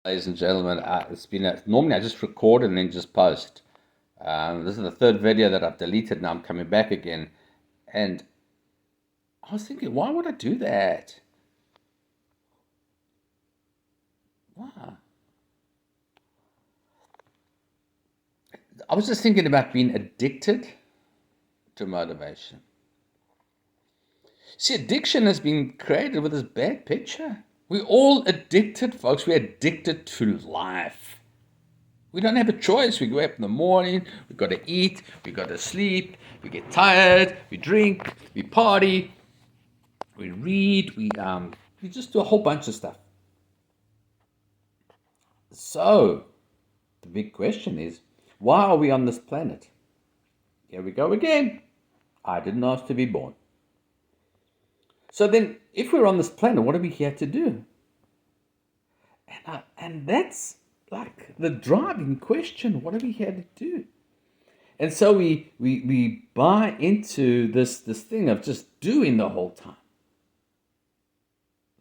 Ladies and gentlemen. Normally I just record and then just post. This is the third video that I've deleted. Now I'm coming back again, and I was thinking, why would I do that? Why? I was just thinking about being addicted to motivation. See, addiction has been created with this bad picture. We're all addicted, folks. We're addicted to life. We don't have a choice. We go up in the morning, we got to eat, we got to sleep, we get tired, we drink, we party, we read, we just do a whole bunch of stuff. So the big question is, why are we on this planet? Here we go again. I didn't ask to be born. So then, if we're on this planet, what are we here to do? And that's like the driving question. What are we here to do? And so we buy into this thing of just doing the whole time,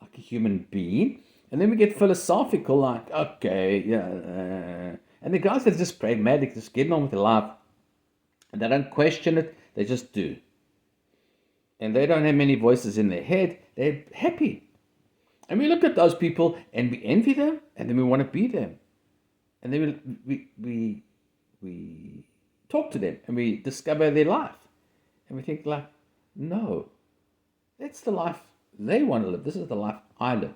like a human being. And then we get philosophical, like, okay, yeah. And the guys that are just pragmatic, just getting on with their life, and they don't question it, they just do. And they don't have many voices in their head, they're happy. And we look at those people and we envy them, and then we want to be them. And then we talk to them and we discover their life. And we think, like, no, that's the life they want to live. This is the life I live.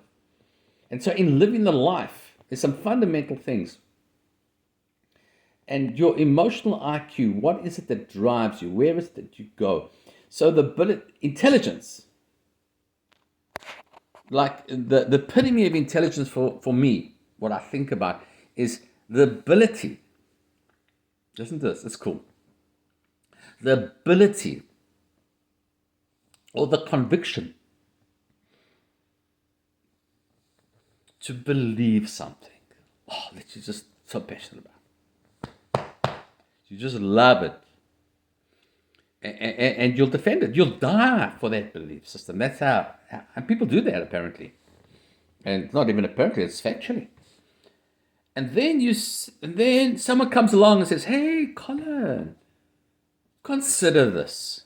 And so in living the life, there's some fundamental things. And your emotional IQ, what is it that drives you? Where is it that you go? So the intelligence, like the epitome of intelligence for me, what I think about is the ability. Listen to this, it's cool. The ability or the conviction to believe something. Oh, that you're just so passionate about. You just love it. And you'll defend it. You'll die for that belief system. That's how and people do that, apparently. And not even apparently, it's factually. And then someone comes along and says, "Hey, Colin, consider this."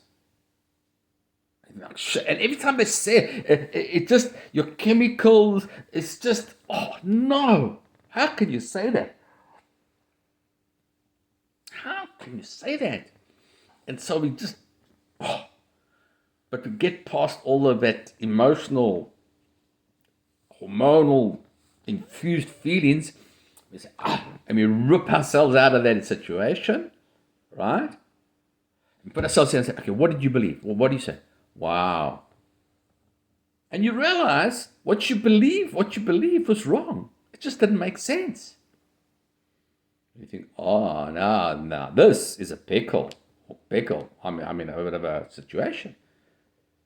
And every time they say it just, your chemicals, it's just, oh no, how can you say that? How can you say that? And so we just, but we get past all of that emotional, hormonal, infused feelings. We say, and we rip ourselves out of that situation, right? And put ourselves in and say, okay, what did you believe? Well, what do you say? Wow. And you realize what you believe was wrong. It just didn't make sense. You think, oh, no, this is a pickle. I'm in a bit of a situation.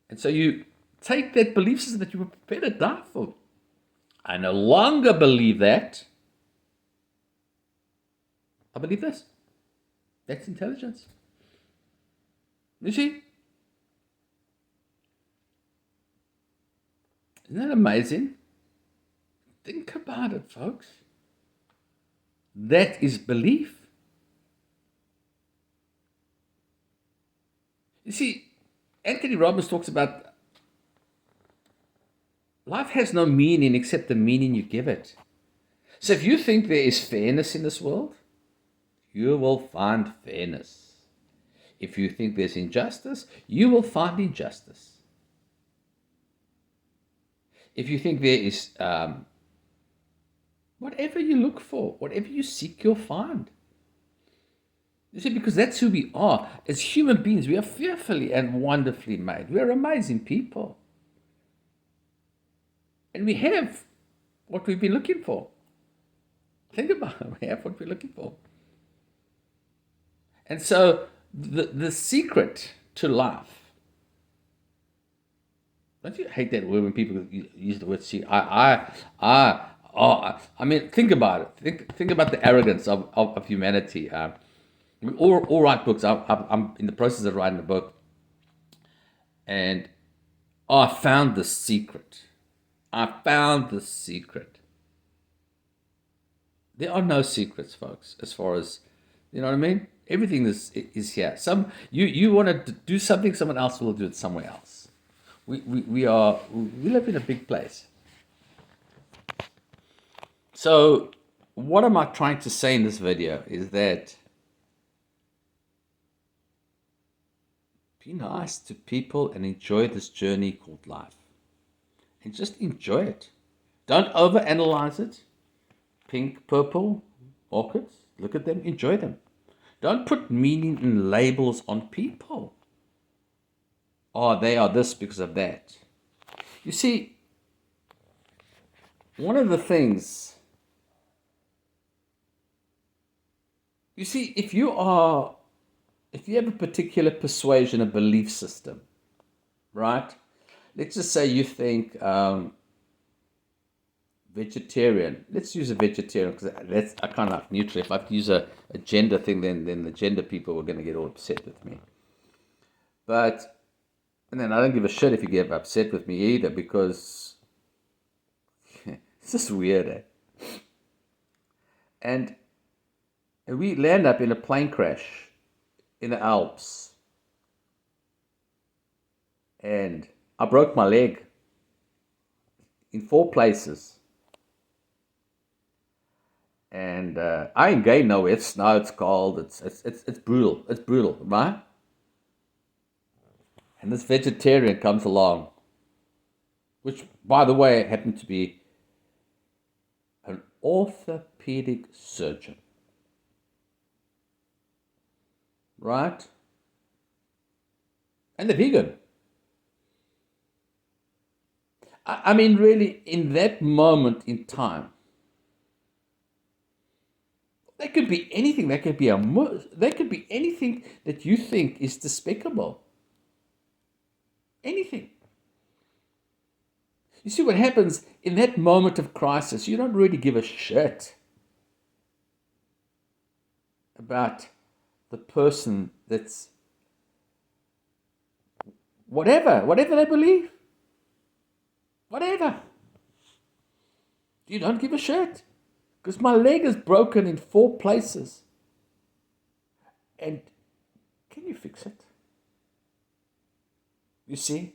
And so you take that belief system that you were prepared to die for. I no longer believe that. I believe this. That's intelligence. You see? Isn't that amazing? Think about it, folks. That is belief. You see, Anthony Robbins talks about life has no meaning except the meaning you give it. So if you think there is fairness in this world, you will find fairness. If you think there's injustice, you will find injustice. If you think there is whatever you look for, whatever you seek, you'll find. You see, because that's who we are. As human beings, we are fearfully and wonderfully made. We are amazing people. And we have what we've been looking for. Think about it. We have what we're looking for. And so the secret to life, don't you hate that word when people use the word secret? I mean, think about it. Think about the arrogance of humanity. We all write books. I'm in the process of writing a book. And I found the secret. I found the secret. There are no secrets, folks, as far as, you know what I mean? Everything is here. You want to do something, someone else will do it somewhere else. We live in a big place. So what am I trying to say in this video is that be nice to people and enjoy this journey called life. And just enjoy it. Don't overanalyze it. Pink, purple, orchids, look at them, enjoy them. Don't put meaning and labels on people. Oh, they are this because of that. You see, one of the things, if you have a particular persuasion, a belief system, right? Let's just say you think vegetarian. Let's use a vegetarian because I kind of like neutral. If I have to use a gender thing, then the gender people are going to get all upset with me. And then I don't give a shit if you get upset with me either, because it's just weird, eh? And we land up in a plane crash in the Alps. And I broke my leg in 4 places. And I ain't going nowhere. It's snow, it's cold, it's brutal. It's brutal, right? And this vegetarian comes along, which, by the way, happened to be an orthopedic surgeon. Right? And the vegan. I mean, really, in that moment in time, there could be anything. There could be anything that you think is despicable. Anything. You see what happens in that moment of crisis? You don't really give a shit about the person that's whatever they believe. Whatever. You don't give a shit. Because my leg is broken in 4 places. And can you fix it? You see?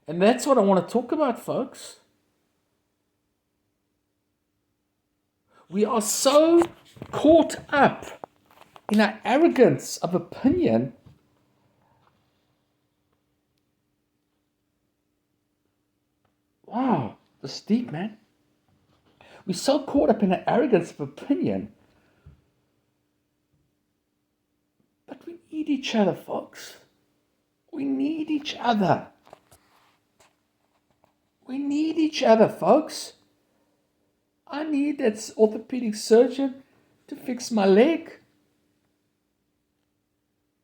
And that's what I want to talk about, folks. We are so caught up in our arrogance of opinion wow, that's deep, man. We're so caught up in our arrogance of opinion. But we need each other, folks. We need each other. We need each other, folks. I need that orthopedic surgeon to fix my leg.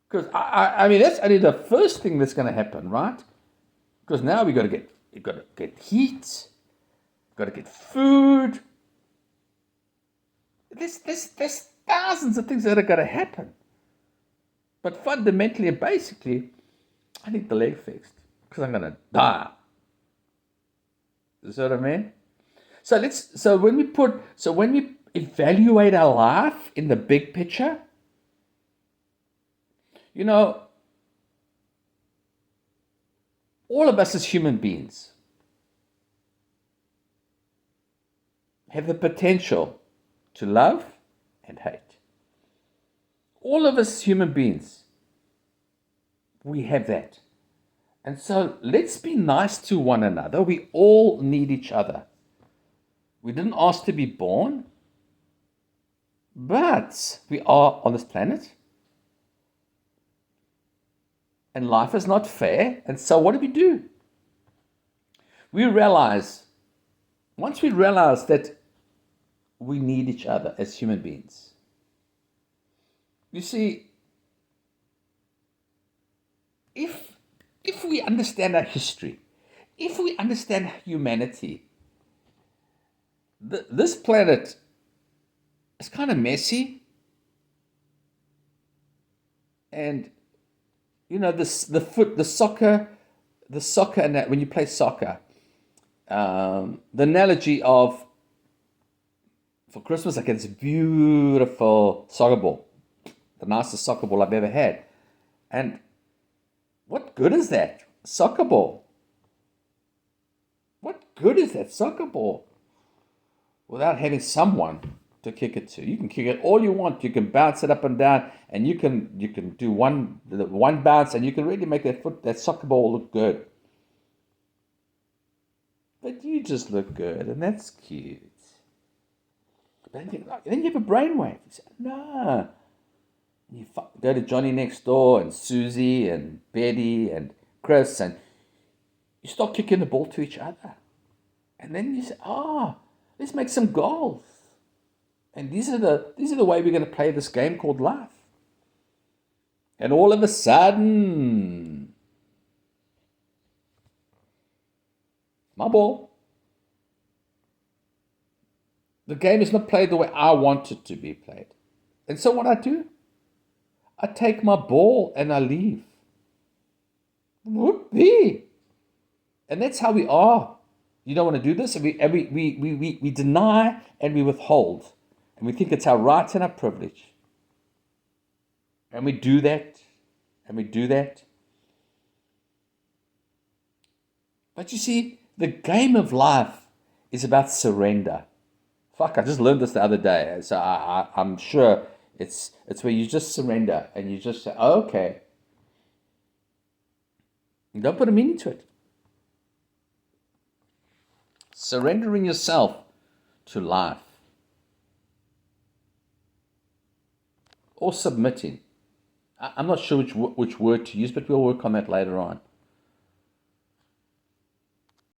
Because I mean, that's only the first thing that's going to happen, right? Because now you've got to get heat, got to get food. There's thousands of things that are going to happen. But fundamentally and basically, I need the leg fixed because I'm going to die. You see what I mean? So when we evaluate our life in the big picture, you know, all of us as human beings have the potential to love and hate. All of us human beings, we have that. And so let's be nice to one another. We all need each other. We didn't ask to be born, but we are on this planet. And life is not fair. And so what do? Once we realize that we need each other as human beings. You see, if we understand our history, if we understand humanity, this planet is kind of messy. And, you know, the soccer, and that, when you play soccer, the analogy of, For Christmas, I get this beautiful soccer ball, the nicest soccer ball I've ever had. And what good is that soccer ball? What good is that soccer ball without having someone to kick it to? You can kick it all you want. You can bounce it up and down, and you can do one bounce, and you can really make that soccer ball look good. But you just look good, and that's cute. But then you have a brainwave. You say, nah. You go to Johnny next door and Susie and Betty and Chris, and you start kicking the ball to each other. And then you say, let's make some goals. And these are the way we're going to play this game called life. And all of a sudden, my ball. The game is not played the way I want it to be played. And so what I do, I take my ball and I leave. Whoopee! And that's how we are. You don't want to do this, and we deny and we withhold. And we think it's our right and our privilege. And we do that, and we do that. But you see, the game of life is about surrender. Fuck, I just learned this the other day. So I'm sure it's where you just surrender and you just say, okay. You don't put a meaning to it. Surrendering yourself to life. Or submitting. I'm not sure which word to use, but we'll work on that later on.